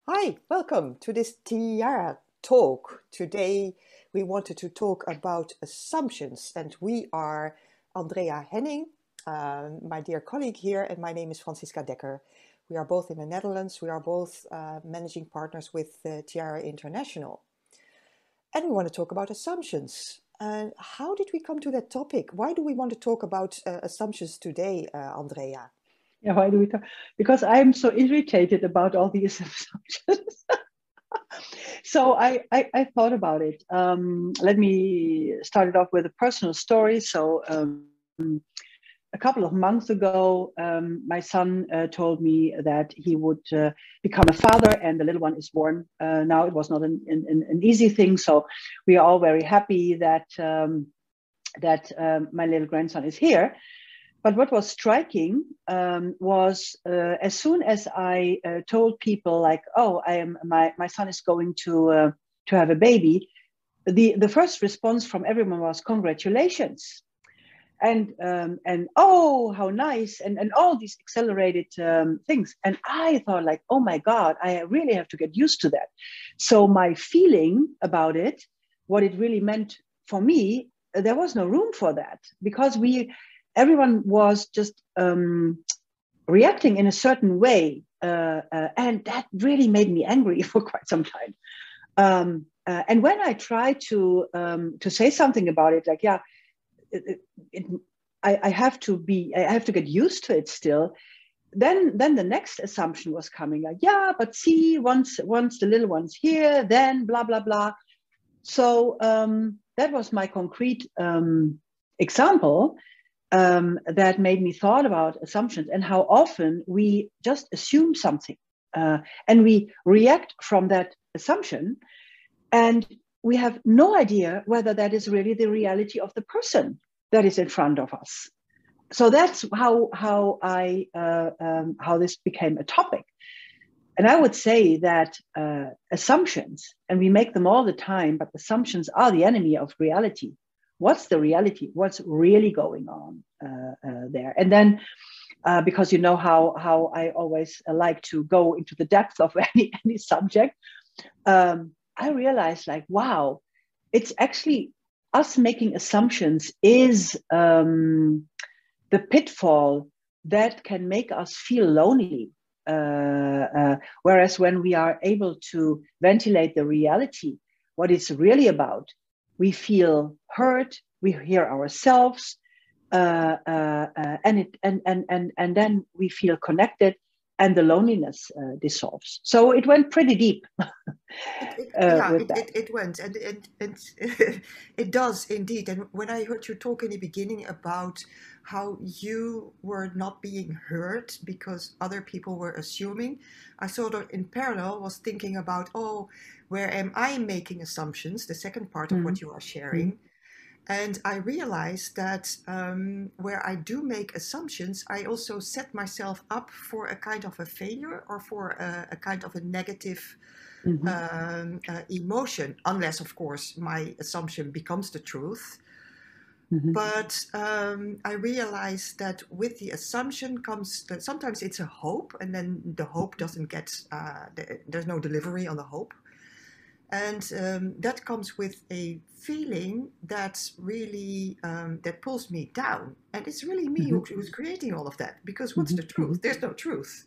Hi, welcome to this Tiara Talk. Today we wanted to talk about assumptions, and we are Andrea Henning, my dear colleague here, and my name is Franciska Dekker. We are both in the Netherlands. We are both managing partners with Tiara International. And we want to talk about assumptions. How did we come to that topic? Why do we want to talk about assumptions today, Andrea? Yeah, why do we talk? Because I'm so irritated about all these assumptions. So I thought about it. Let me start it off with a personal story. A couple of months ago, my son told me that he would become a father, and the little one is born. Now it was not an easy thing, so we are all very happy that my little grandson is here. But what was striking was as soon as I told people like, "Oh, my son is going to have a baby," the first response from everyone was congratulations, and oh, how nice, and all these accelerated things. And I thought like, oh my God, I really have to get used to that. So my feeling about it, what it really meant for me, there was no room for that because everyone was just reacting in a certain way. And that really made me angry for quite some time. And when I tried to say something about it, like, yeah, I have to get used to it still. Then the next assumption was coming, like, yeah, but see, once the little one's here, then blah, blah, blah. So that was my concrete example. That made me thought about assumptions and how often we just assume something and we react from that assumption, and we have no idea whether that is really the reality of the person that is in front of us. So that's how this became a topic. And I would say that assumptions, and we make them all the time, but assumptions are the enemy of reality. What's the reality? What's really going on there? And then, because you know how I always like to go into the depth of any subject, I realized like, wow, it's actually us making assumptions is the pitfall that can make us feel lonely. Whereas when we are able to ventilate the reality, what it's really about, we feel heard, we hear ourselves, and then we feel connected, and the loneliness dissolves. So it went pretty deep with that. It went, and it does indeed. And when I heard you talk in the beginning about how you were not being heard because other people were assuming, I sort of in parallel was thinking about, oh, where am I making assumptions? The second part of what you are sharing. And I realized that where I do make assumptions, I also set myself up for a kind of a failure or for a kind of a negative emotion, unless, of course, my assumption becomes the truth. But I realized that with the assumption comes that sometimes it's a hope, and then the hope doesn't get, there's no delivery on the hope. And that comes with a feeling that's really, that pulls me down. And it's really me who's creating all of that. Because what's the truth? There's no truth.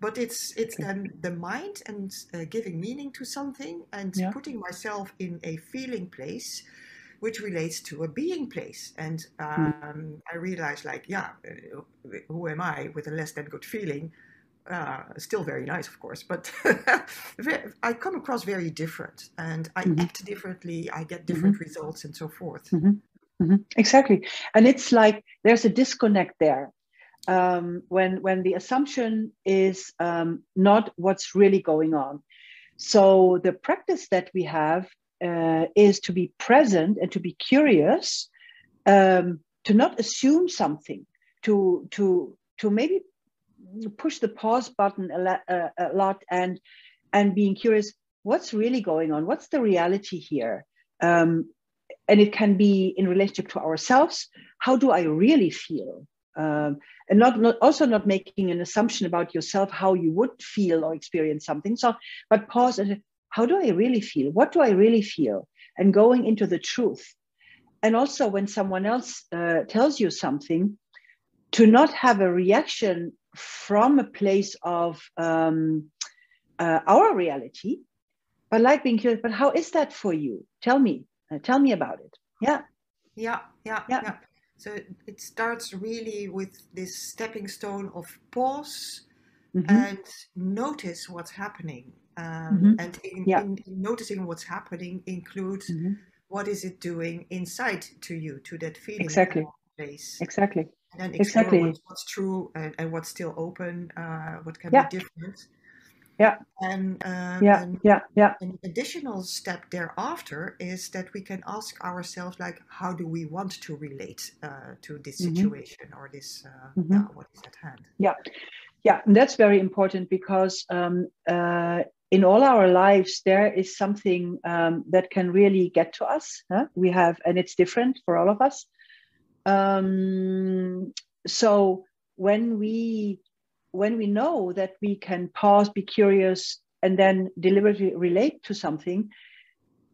But it's then the mind and giving meaning to something and putting myself in a feeling place, which relates to a being place. And I realized, like, yeah, who am I with a less than good feeling? Still very nice, of course, but I come across very different, and I act differently, I get different results, and so forth. Exactly. And it's like there's a disconnect there. When the assumption is not what's really going on. So the practice that we have is to be present and to be curious, to not assume something, to maybe push the pause button a lot and being curious, what's really going on? What's the reality here? And it can be in relationship to ourselves. How do I really feel? and not making an assumption about yourself, how you would feel or experience something. So, but pause and how do I really feel? What do I really feel? And going into the truth. And also when someone else tells you something, to not have a reaction from a place of our reality, but like being curious, but how is that for you? Tell me about it. Yeah. So it starts really with this stepping stone of pause Mm-hmm. and notice what's happening. And in noticing what's happening includes what is it doing inside to you, to that feeling. Exactly. Place. Exactly. And then explore what's true and what's still open, what can be different. And an additional step thereafter is that we can ask ourselves, like, how do we want to relate to this situation or this, what is at hand? Yeah, and that's very important because in all our lives, there is something that can really get to us. We have, and it's different for all of us. So when we know that we can pause, be curious, and then deliberately relate to something,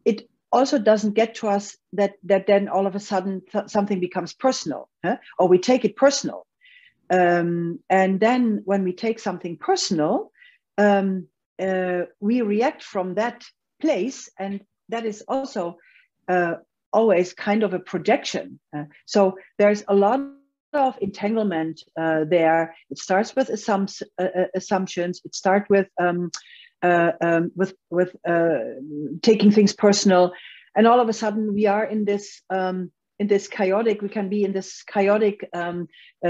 it also doesn't get to us that then all of a sudden something becomes personal, or we take it personal. And then when we take something personal, we react from that place, and that is also always kind of a projection. So there's a lot of entanglement there. It starts with assumptions. It starts with taking things personal, and all of a sudden we are in this chaotic. We can be in this chaotic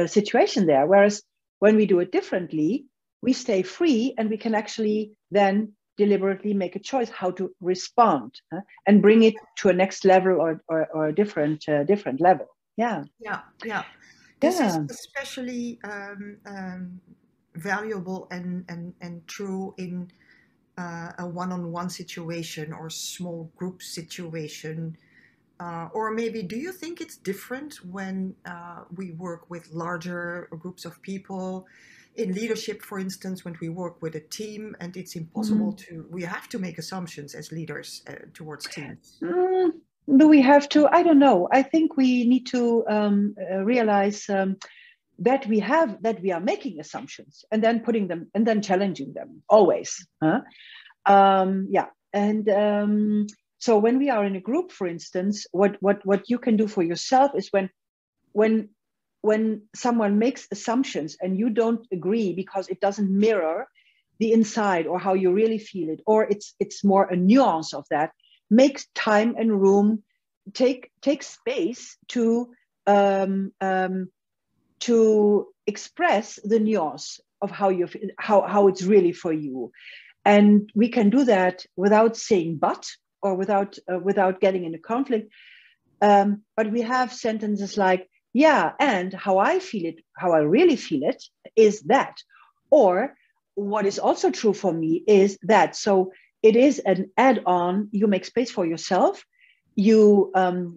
situation there. Whereas when we do it differently, we stay free, and we can actually then deliberately make a choice how to respond and bring it to a next level or a different level. This is especially valuable and true in a one-on-one situation or small group situation. Or maybe, do you think it's different when we work with larger groups of people? In leadership, for instance, when we work with a team, and it's impossible we have to make assumptions as leaders towards teams. Do we have to? I don't know. I think we need to realize that we are making assumptions and then putting them and then challenging them always. So when we are in a group, for instance, what you can do for yourself is when someone makes assumptions and you don't agree because it doesn't mirror the inside or how you really feel it, or it's more a nuance of that, make time and room, take space to express the nuance of how you feel, how it's really for you. And we can do that without saying but, or without getting into conflict. But we have sentences like, yeah, and how I feel it, how I really feel it is that. Or what is also true for me is that. So it is an add-on. You make space for yourself. You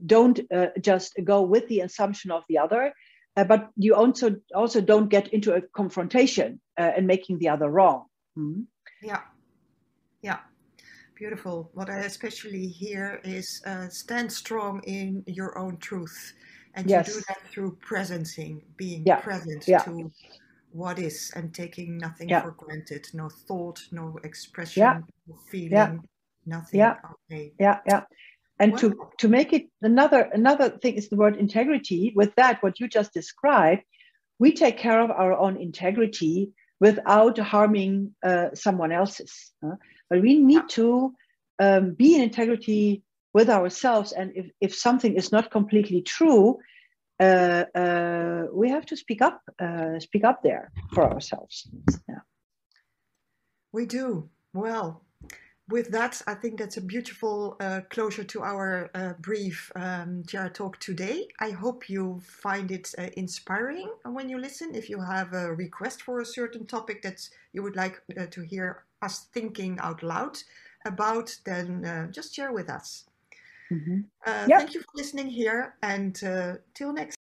don't just go with the assumption of the other, but you also don't get into a confrontation and making the other wrong. Mm-hmm. Yeah. Beautiful. What I especially hear is stand strong in your own truth. And you do that through presencing, being present to what is, and taking nothing for granted. No thought, no expression, no feeling, nothing. Okay. And to make it another thing is the word integrity. With that, what you just described, we take care of our own integrity without harming someone else's. But we need to be in integrity with ourselves. And if something is not completely true, we have to speak up there for ourselves. Yeah. We do. Well, with that, I think that's a beautiful closure to our brief Tiara Talk today. I hope you find it inspiring when you listen. If you have a request for a certain topic that you would like to hear us thinking out loud about, then just share with us. Thank you for listening here, and till next